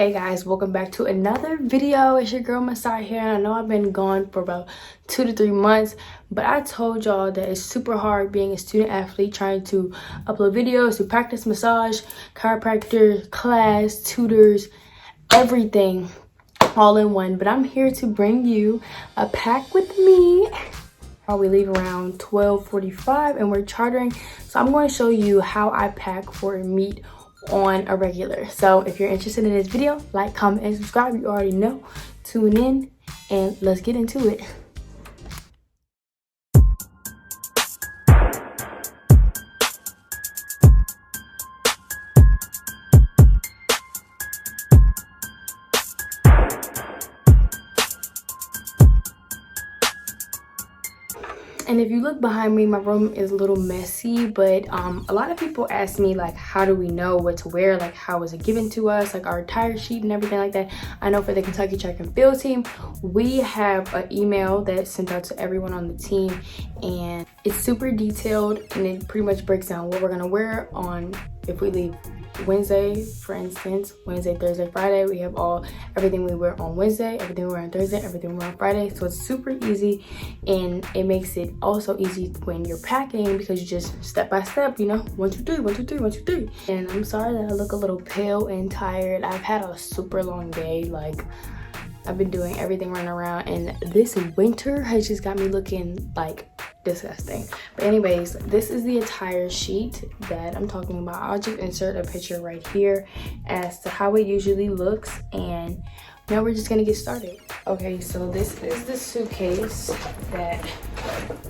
Hey guys, welcome back to another video. It's your girl Masai here. I know I've been gone for about 2 to 3 months, but I told y'all that it's super hard being a student athlete, trying to upload videos, to practice massage, chiropractor, class, tutors, everything all in one. But I'm here to bring you a pack with me. We leave around 12:45 and we're chartering. So I'm going to show you how I pack for a meet on a regular. So if you're interested in this video, like, comment, and subscribe. You already know. Tune in and let's get into it. And if you look behind me, my room is a little messy, but a lot of people ask me, like, how do we know what to wear? Like, how was it given to us? Like, our attire sheet and everything like that. I know for the Kentucky track and field team, we have an email that's sent out to everyone on the team, and it's super detailed, and it pretty much breaks down what we're gonna wear on if we leave Wednesday. For instance, Wednesday, Thursday, Friday, we have everything we wear on Wednesday, everything we wear on Thursday, everything we wear on Friday. So it's super easy, and it makes it also easy when you're packing because you just step by step, you know, 1 2 3 1 2 3 1 2 3. And I'm sorry that I look a little pale and tired. I've had a super long day. Like, I've been doing everything running around, and this winter has just got me looking like disgusting. But anyways, this is the attire sheet that I'm talking about. I'll just insert a picture right here as to how it usually looks, and now we're just gonna get started. Okay, so this is the suitcase that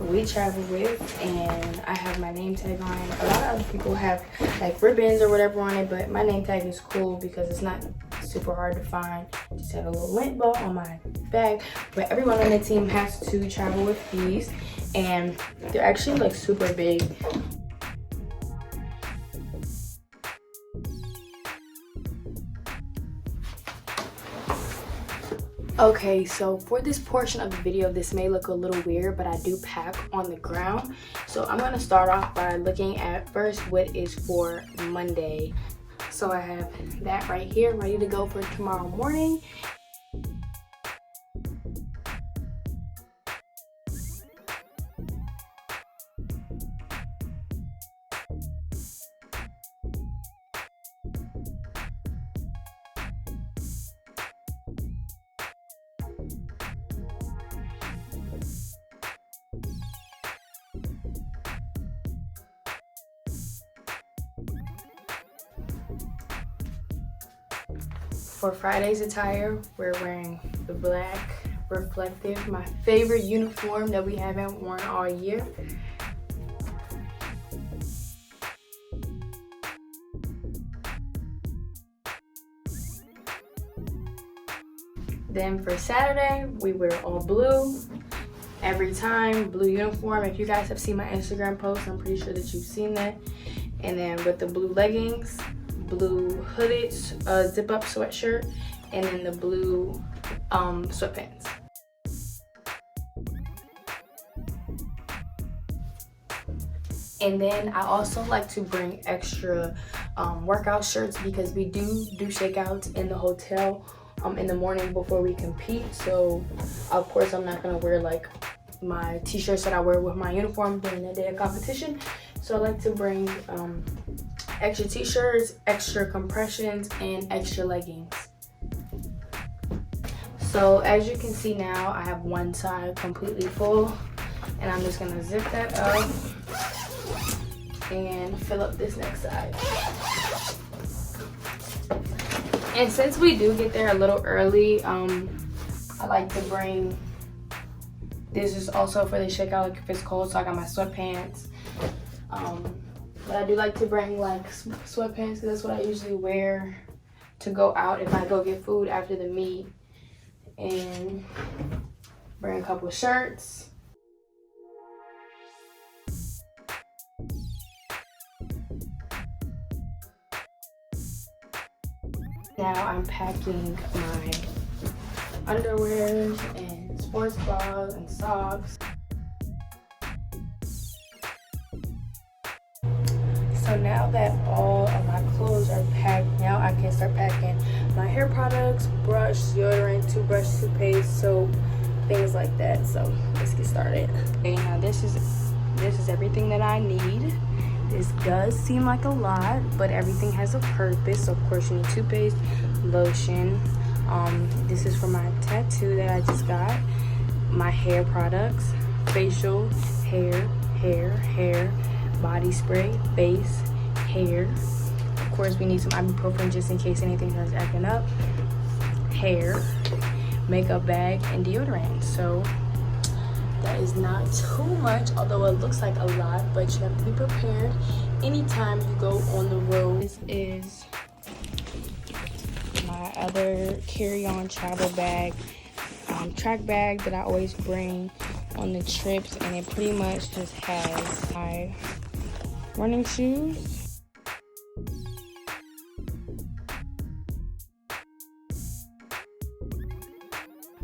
we travel with, and I have my name tag on it. A lot of other people have like ribbons or whatever on it, but my name tag is cool because it's not super hard to find. Just have a little lint ball on my bag, but everyone on the team has to travel with these, and they're actually like super big. Okay, so for this portion of the video, this may look a little weird, but I do pack on the ground. So I'm gonna start off by looking at first what is for Monday. So I have that right here ready to go for tomorrow morning. For Friday's attire, we're wearing the black reflective, my favorite uniform that we haven't worn all year. Then for Saturday, we wear all blue every time, blue uniform. If you guys have seen my Instagram post, I'm pretty sure that you've seen that. And then with the blue leggings, blue hooded zip-up sweatshirt, and then the blue sweatpants. And then I also like to bring extra workout shirts because we do shakeouts in the hotel in the morning before we compete. So of course I'm not gonna wear like my t-shirts that I wear with my uniform during the day of competition. So I like to bring extra t-shirts, extra compressions, and extra leggings. So as you can see now, I have one side completely full, and I'm just gonna zip that up and fill up this next side. And since we do get there a little early, I like to bring, this is also for the shakeout, like if it's cold, so I got my sweatpants. But I do like to bring like sweatpants because that's what I usually wear to go out if I go get food after the meet. And bring a couple of shirts. Now I'm packing my underwear and sports bras and socks. So now that all of my clothes are packed, now I can start packing my hair products, brush, deodorant, toothbrush, toothpaste, soap, things like that. So let's get started. Okay, now this is everything that I need. This does seem like a lot, but everything has a purpose. So of course you need toothpaste, lotion. This is for my tattoo that I just got. My hair products, facial, hair, body spray, face, hair. Of course we need some ibuprofen just in case anything starts acting up. Hair, makeup bag, and deodorant. So that is not too much, although it looks like a lot, but you have to be prepared anytime you go on the road. This is my other carry-on travel bag, track bag that I always bring on the trips, and it pretty much just has my running shoes,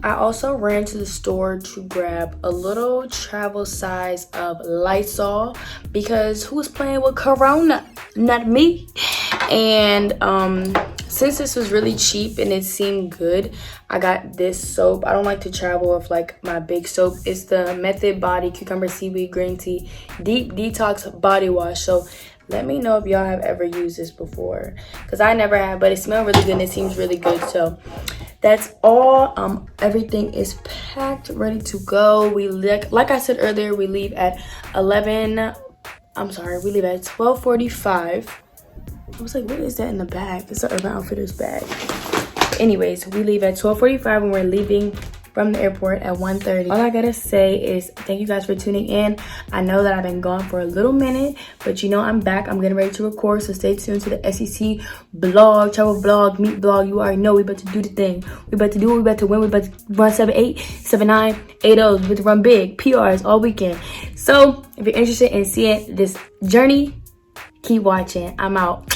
I also ran to the store to grab a little travel size of Lysol because who's playing with Corona? Not me. And since this was really cheap and it seemed good, I got this soap. I don't like to travel with like my big soap. It's the Method Body Cucumber Seaweed Green Tea Deep Detox Body Wash. So let me know if y'all have ever used this before, because I never have, but it smells really good and it seems really good. So that's all. Everything is packed, ready to go. We like I said earlier, we leave at 12:45. I was like, what is that in the bag? It's an Urban Outfitters bag. Anyways, we leave at 12:45 and we're leaving from the airport at 1:30. All I gotta say is thank you guys for tuning in. I know that I've been gone for a little minute, but you know I'm back. I'm getting ready to record, so stay tuned to the SEC blog, travel blog, meet blog. You already know we about to do the thing. We about to do it. We about to win. We about to run 7-8, 7-9, 8-0s. We about to run big. PRs all weekend. So if you're interested in seeing this journey, keep watching. I'm out.